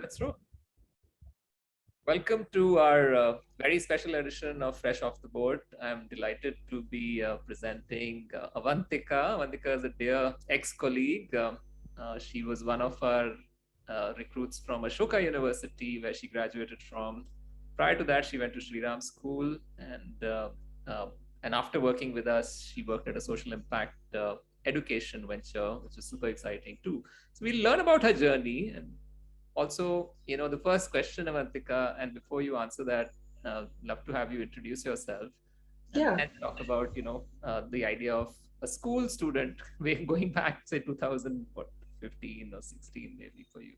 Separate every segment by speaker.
Speaker 1: Let's roll. Welcome to our very special edition of Fresh Off the Board. I'm delighted to be presenting Avantika. Avantika is a dear ex-colleague. She was one of our recruits from Ashoka University, where she graduated from. Prior to that, she went to Sri Ram School, and after working with us, she worked at a social impact education venture, which is super exciting too. So we'll learn about her journey and also, the first question, Avantika, and before you answer that, love to have you introduce yourself and
Speaker 2: Yeah,
Speaker 1: then talk about, the idea of a school student going back, say, 2015 or 16, maybe for you.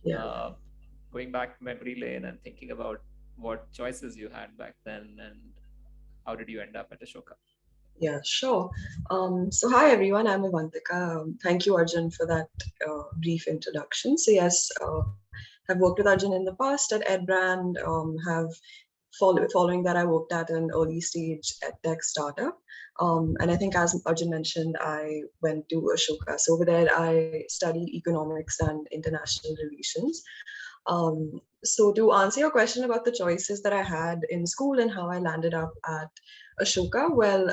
Speaker 2: yeah,
Speaker 1: Uh, Going back memory lane and thinking about what choices you had back then and how did you end up at Ashoka?
Speaker 2: yeah, sure. So hi everyone, I'm Avantika. Thank you, Arjun, for that brief introduction. So yes, I've worked with Arjun in the past at EdBrand. Have following that, I worked at an early stage tech startup. And I think, as Arjun mentioned, I went to Ashoka. So over there, I studied economics and international relations. So to answer your question about the choices that I had in school and how I landed up at Ashoka, well,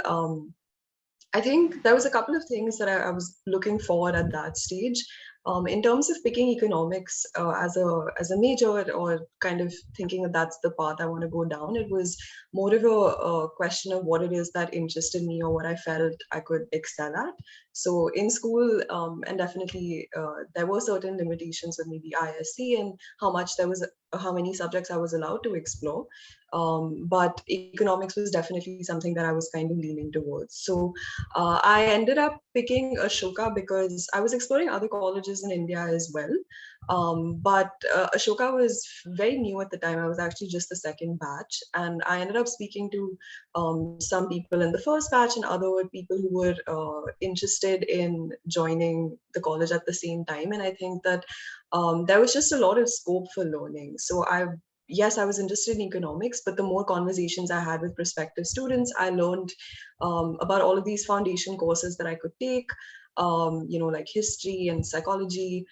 Speaker 2: I think there was a couple of things that I was looking forward at that stage. In terms of picking economics as a major or kind of thinking that that's the path I want to go down, it was more of a question of what it is that interested me or what I felt I could excel at. So in school, and definitely there were certain limitations with maybe ISC and how many subjects I was allowed to explore. But economics was definitely something that I was kind of leaning towards. So I ended up picking Ashoka because I was exploring other colleges in India as well. But Ashoka was very new at the time. I was actually just the second batch. And I ended up speaking to some people in the first batch and other people who were interested in joining the college at the same time. And I think that there was just a lot of scope for learning. So yes, I was interested in economics, but the more conversations I had with prospective students, I learned about all of these foundation courses that I could take, like history and psychology,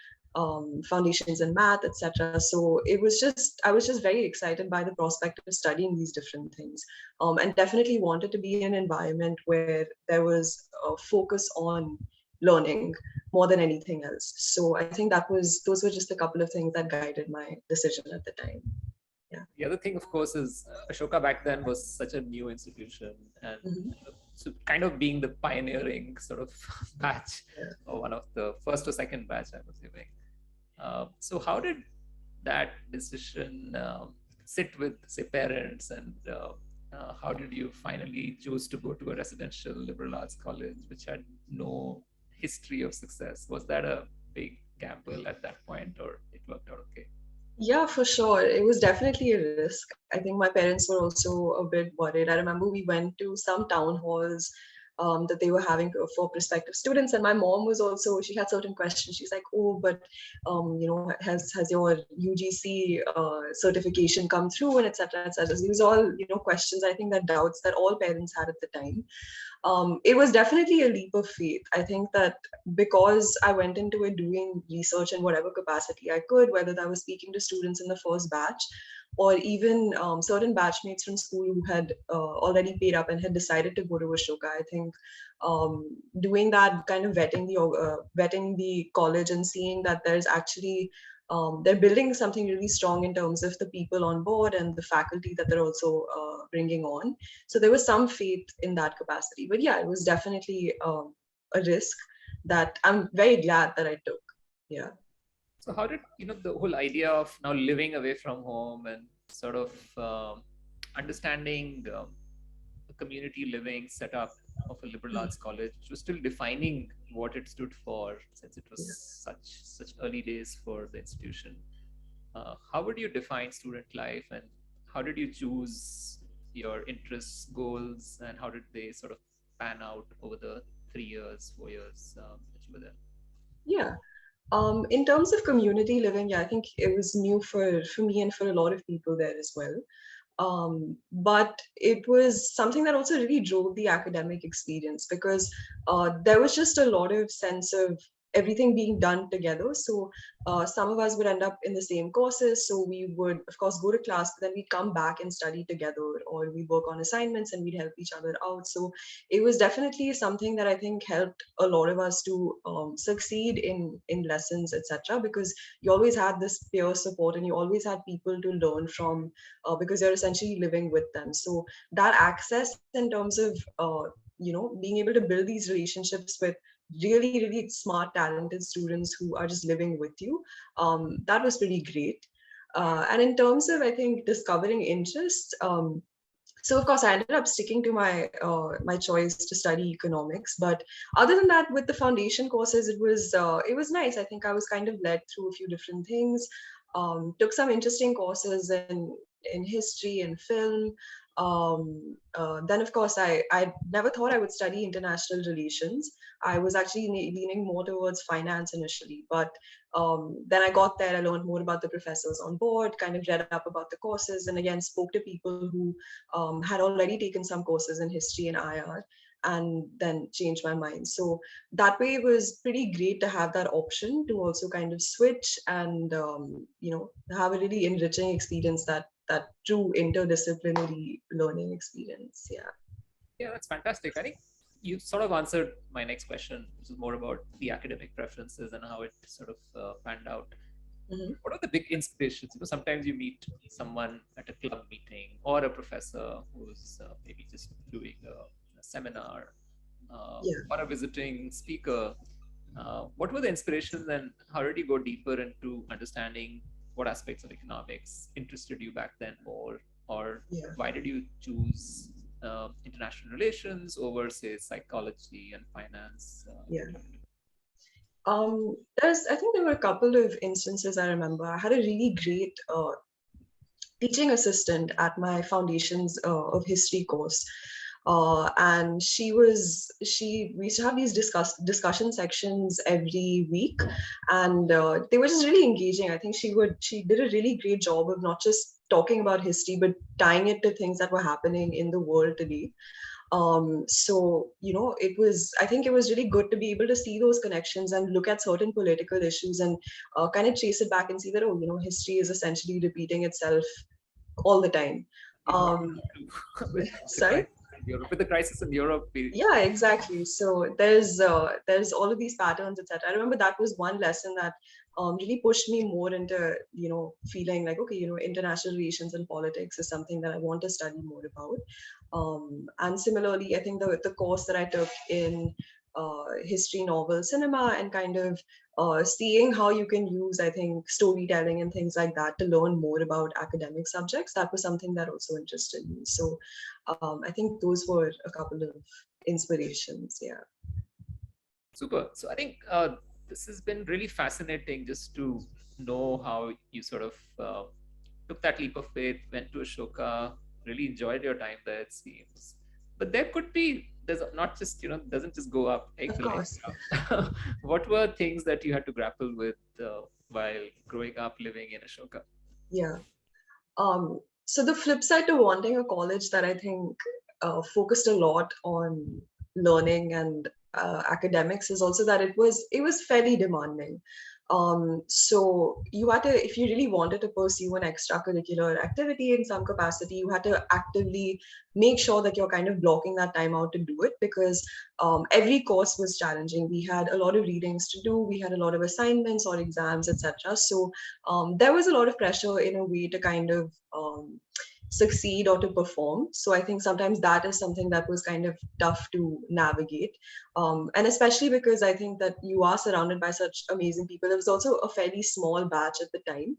Speaker 2: foundations in math, etc. So I was just very excited by the prospect of studying these different things, and definitely wanted to be in an environment where there was a focus on learning more than anything else. So I think those were just a couple of things that guided my decision at the time. Yeah.
Speaker 1: The other thing, of course, is Ashoka back then was such a new institution, and
Speaker 2: Mm-hmm.
Speaker 1: so kind of being the pioneering sort of batch,
Speaker 2: Yeah.
Speaker 1: or one of the first or second batch, I'm assuming. So how did that decision sit with, say, parents, and how did you finally choose to go to a residential liberal arts college, which had no history of success? Was that a big gamble at that point, or it worked out okay?
Speaker 2: Yeah, for sure. It was definitely a risk. I think my parents were also a bit worried. I remember we went to some town halls that they were having for prospective students, and my mom was also, she had certain questions. She's like, "Oh, but has your UGC certification come through?" and etc. etc. So these all questions. I think that doubts that all parents had at the time. It was definitely a leap of faith. I think that because I went into it doing research in whatever capacity I could, whether that was speaking to students in the first batch or even certain batchmates from school who had already paid up and had decided to go to Ashoka, I think doing that, kind of vetting the college and seeing that there's actually they're building something really strong in terms of the people on board and the faculty that they're also bringing on. So there was some faith in that capacity. But yeah, it was definitely a risk that I'm very glad that I took. Yeah.
Speaker 1: So how did the whole idea of now living away from home and sort of understanding the community living setup of a liberal arts college, which was still defining what it stood for, since it was
Speaker 2: Yeah.
Speaker 1: such early days for the institution. How would you define student life, and how did you choose your interests, goals, and how did they sort of pan out over the 3 years, 4 years that you were there?
Speaker 2: Yeah. In terms of community living, yeah, I think it was new for me and for a lot of people there as well. But it was something that also really drove the academic experience because there was just a lot of sense of everything being done together. So some of us would end up in the same courses. So we would, of course, go to class, but then we'd come back and study together, or we work on assignments and we'd help each other out. So it was definitely something that I think helped a lot of us to succeed in lessons, etc. Because you always had this peer support and you always had people to learn from, because you're essentially living with them. So that access in terms of being able to build these relationships with really smart, talented students who are just living with you, that was pretty great. And in terms of, I think, discovering interests, so of course I ended up sticking to my choice to study economics. But other than that, with the foundation courses, it was nice. I think I was kind of led through a few different things. Took some interesting courses in history and film. Then of course I never thought I would study international relations. I was actually leaning more towards finance initially, but then I got there, I learned more about the professors on board, kind of read up about the courses, and again spoke to people who had already taken some courses in history and IR, and then changed my mind. So that way it was pretty great to have that option to also kind of switch and have a really enriching experience, that true interdisciplinary learning experience. Yeah.
Speaker 1: Yeah, that's fantastic. I think you sort of answered my next question, which is more about the academic preferences and how it sort of panned out.
Speaker 2: Mm-hmm.
Speaker 1: What are the big inspirations? Sometimes you meet someone at a club meeting or a professor who's maybe just doing a seminar,
Speaker 2: Yeah.
Speaker 1: or a visiting speaker. What were the inspirations, and how did you go deeper into understanding what aspects of economics interested you back then more, or
Speaker 2: Yeah.
Speaker 1: why did you choose international relations over, say, psychology and finance?
Speaker 2: Yeah. I think there were a couple of instances I remember. I had a really great teaching assistant at my foundations of history course. And we used to have these discussion sections every week, and they were just really engaging. I think she did a really great job of not just talking about history, but tying it to things that were happening in the world today. So I think it was really good to be able to see those connections and look at certain political issues and kind of trace it back and see that, history is essentially repeating itself all the time.
Speaker 1: We brought it
Speaker 2: um
Speaker 1: up to with the
Speaker 2: Sorry.
Speaker 1: crisis in Europe. With the crisis in Europe,
Speaker 2: Yeah, exactly. So there's all of these patterns, etc. I remember that was one lesson that really pushed me more into feeling like, okay, international relations and politics is something that I want to study more about. And similarly, I think the course that I took in history, novel, cinema, and kind of seeing how you can use, I think, storytelling and things like that to learn more about academic subjects, that was something that also interested me. So I think those were a couple of inspirations. Yeah.
Speaker 1: super. So I think this has been really fascinating just to know how you sort of took that leap of faith, went to Ashoka, really enjoyed your time there, it seems. But there's not just, doesn't just go up.
Speaker 2: Of course.
Speaker 1: What were things that you had to grapple with while growing up living in Ashoka?
Speaker 2: Yeah. So the flip side to wanting a college that I think focused a lot on learning and academics is also that it was fairly demanding. So you had to, if you really wanted to pursue an extracurricular activity in some capacity, you had to actively make sure that you're kind of blocking that time out to do it, because every course was challenging. We had a lot of readings to do, we had a lot of assignments or exams, etc. So there was a lot of pressure in a way to kind of succeed or to perform. So I think sometimes that is something that was kind of tough to navigate. And especially because I think that you are surrounded by such amazing people. There was also a fairly small batch at the time.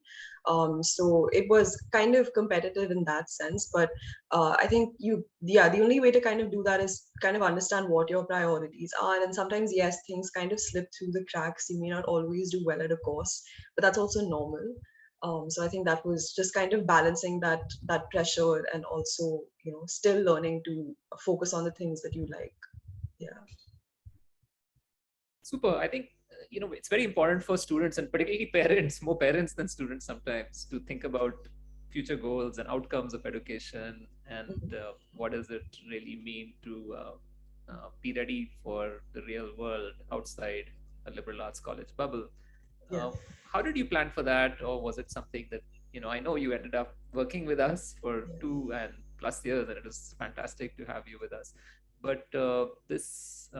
Speaker 2: So it was kind of competitive in that sense. But I think the only way to kind of do that is kind of understand what your priorities are. And sometimes, yes, things kind of slip through the cracks. You may not always do well at a course, but that's also normal. So I think that was just kind of balancing that pressure, and also still learning to focus on the things that you like. Yeah.
Speaker 1: Super. I think it's very important for students, and particularly parents, more parents than students sometimes, to think about future goals and outcomes of education, and
Speaker 2: Mhm.
Speaker 1: what does it really mean to be ready for the real world outside. a liberal arts college bubble.
Speaker 2: Yeah.
Speaker 1: Uh, how did you plan for that, or was it something that I know you ended up working with us for
Speaker 2: Yeah.
Speaker 1: 2+ years, and it was fantastic to have you with us. But this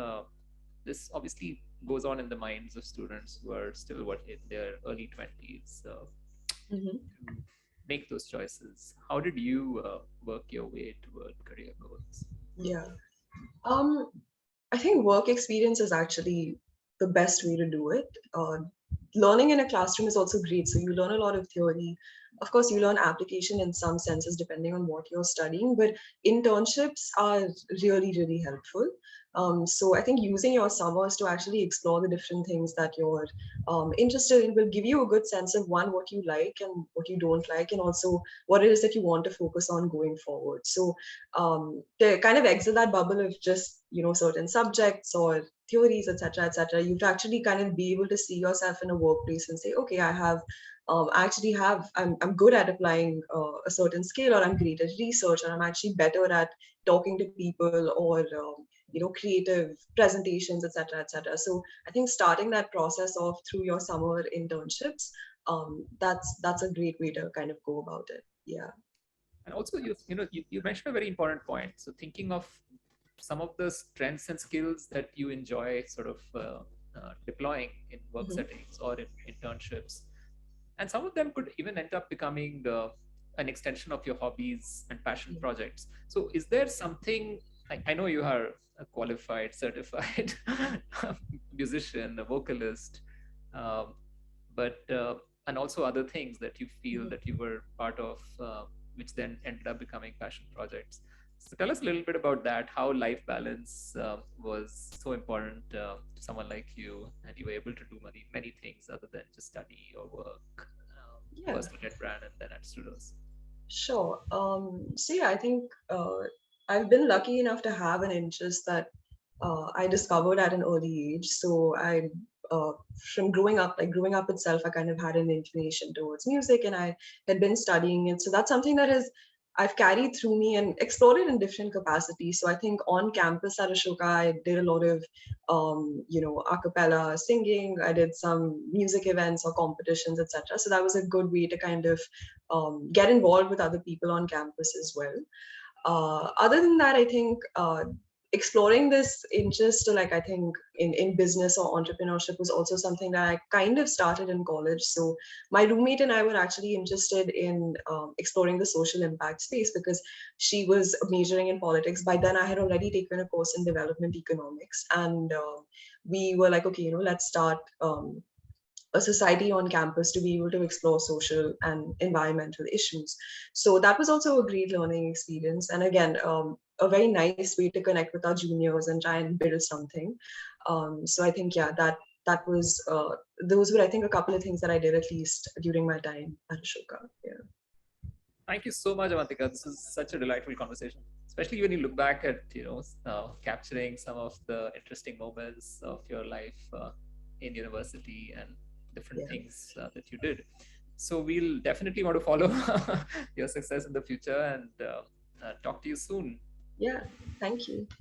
Speaker 1: obviously goes on in the minds of students who are still in their early 20s,
Speaker 2: Mm-hmm.
Speaker 1: to make those choices. How did you work your way toward career goals?
Speaker 2: Yeah. Um, I think work experience is actually the best way to do it. Learning in a classroom is also great. So you learn a lot of theory. Of course, you learn application in some senses depending on what you're studying, but internships are really, really helpful. So I think using your summers to actually explore the different things that you're interested in will give you a good sense of one, what you like and what you don't like, and also what it is that you want to focus on going forward. So to kind of exit that bubble of just certain subjects or theories, etc., etc., you to actually kind of be able to see yourself in a workplace and say, okay, I actually I'm good at applying a certain skill, or I'm great at research, or I'm actually better at talking to people, or creative presentations, etc., etc. So I think starting that process off through your summer internships, that's a great way to kind of go about it. Yeah.
Speaker 1: And also, you mentioned a very important point. So thinking of some of the strengths and skills that you enjoy sort of deploying in work
Speaker 2: Hmm.
Speaker 1: settings or in internships, and some of them could even end up becoming an extension of your hobbies and passion
Speaker 2: Yeah.
Speaker 1: projects. So is there something, I know you are a qualified certified musician, a vocalist, um, but and also other things that you feel
Speaker 2: Mhm.
Speaker 1: that you were part of, which then ended up becoming passion projects. So tell us a little bit about that, how life balance was so important to someone like you, and you were able to do many things other than just study or work,
Speaker 2: Yeah.
Speaker 1: first at Brand and then at Studios.
Speaker 2: Sure. So yeah, I think I've been lucky enough to have an interest that I discovered at an early age. So uh, from growing up itself, I kind of had an inclination towards music, and I had been studying it. So that's something that I've carried through me and explored it in different capacities. So I think on campus at Ashoka, I did a lot of, a cappella singing. I did some music events or competitions, etc. So that was a good way to kind of get involved with other people on campus as well. Other than that, I think exploring this interest, like I think in business or entrepreneurship, was also something that I kind of started in college. So my roommate and I were actually interested in exploring the social impact space because she was majoring in politics. By then, I had already taken a course in development economics, and we were like, okay, let's start. A society on campus to be able to explore social and environmental issues. So that was also a great learning experience. And again, a very nice way to connect with our juniors and try and build something. So I think, yeah, that was, those were, I think, a couple of things that I did at least during my time at Ashoka. Yeah.
Speaker 1: Thank you so much, Avantika. This is such a delightful conversation, especially when you look back at capturing some of the interesting moments of your life in university and different
Speaker 2: Yeah.
Speaker 1: things that you did. So we'll definitely want to follow your success in the future, and talk to you soon.
Speaker 2: Yeah. Thank you.